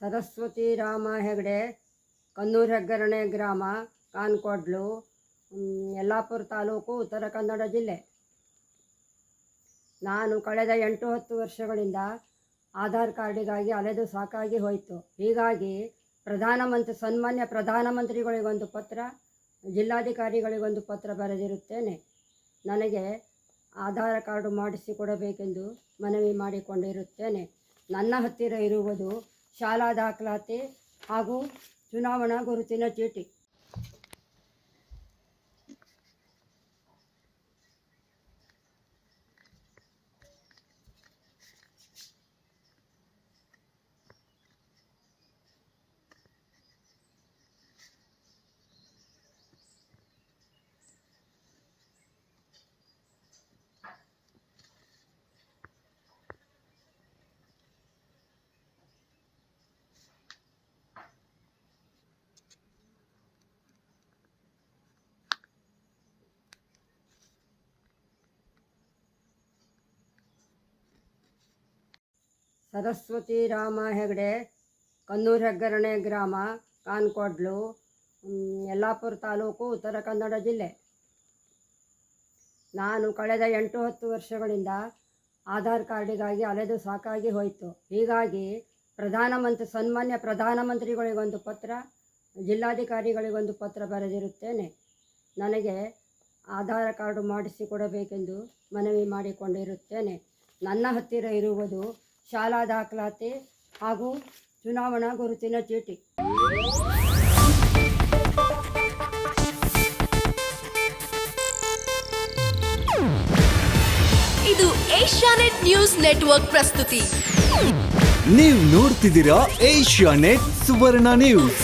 ಸರಸ್ವತಿ ರಾಮ ಹೆಗಡೆ, ಕನ್ನೂರು ಹೆಗ್ಗರಣೆ ಗ್ರಾಮ, ಕಾನ್ಕೊಡ್ಲು, ಯಲ್ಲಾಪುರ ತಾಲೂಕು, ಉತ್ತರ ಕನ್ನಡ ಜಿಲ್ಲೆ. ನಾನು ಕಳೆದ 8-10 ವರ್ಷಗಳಿಂದ ಆಧಾರ್ ಕಾರ್ಡಿಗಾಗಿ ಅಲೆದು ಸಾಕಾಗಿ ಹೋಯಿತು. ಹೀಗಾಗಿ ಸನ್ಮಾನ್ಯ ಪ್ರಧಾನಮಂತ್ರಿಗಳಿಗೊಂದು ಪತ್ರ, ಜಿಲ್ಲಾಧಿಕಾರಿಗಳಿಗೊಂದು ಪತ್ರ ಬರೆದಿರುತ್ತೇನೆ. ನನಗೆ ಆಧಾರ್ ಕಾರ್ಡು ಮಾಡಿಸಿಕೊಡಬೇಕೆಂದು ಮನವಿ ಮಾಡಿಕೊಂಡಿರುತ್ತೇನೆ. ನನ್ನ ಹತ್ತಿರ ಇರುವುದು ಶಾಲಾ ದಾಖಲಾತಿ ಹಾಗೂ ಚುನಾವಣಾ ಗುರುತಿನ ಚೀಟಿ. ಸರಸ್ವತಿ ರಾಮ ಹೆಗಡೆ, ಕನ್ನೂರು ಹೆಗ್ಗರಣೆ ಗ್ರಾಮ, ಕಾನ್ಕೊಡ್ಲು, ಯಲ್ಲಾಪುರ ತಾಲೂಕು, ಉತ್ತರ ಕನ್ನಡ ಜಿಲ್ಲೆ. ನಾನು ಕಳೆದ 8-10 ವರ್ಷಗಳಿಂದ ಆಧಾರ್ ಕಾರ್ಡಿಗಾಗಿ ಅಲೆದು ಸಾಕಾಗಿ ಹೋಯಿತು. ಹೀಗಾಗಿ ಸನ್ಮಾನ್ಯ ಪ್ರಧಾನಮಂತ್ರಿಗಳಿಗೊಂದು ಪತ್ರ, ಜಿಲ್ಲಾಧಿಕಾರಿಗಳಿಗೊಂದು ಪತ್ರ ಬರೆದಿರುತ್ತೇನೆ. ನನಗೆ ಆಧಾರ್ ಕಾರ್ಡು ಮಾಡಿಸಿಕೊಡಬೇಕೆಂದು ಮನವಿ ಮಾಡಿಕೊಂಡಿರುತ್ತೇನೆ. ನನ್ನ ಹತ್ತಿರ ಇರುವುದು ಶಾಲಾ ದಾಖಲಾತಿ ಹಾಗೂ ಚುನಾವಣಾ ಗುರುತಿನ ಚೀಟಿ. ಇದು ಏಷ್ಯಾನೆಟ್ ನ್ಯೂಸ್ ನೆಟ್ವರ್ಕ್ ಪ್ರಸ್ತುತಿ. ನೀವು ನೋಡ್ತಿದ್ದೀರಾ ಏಷ್ಯಾನೆಟ್ ಸುವರ್ಣ ನ್ಯೂಸ್.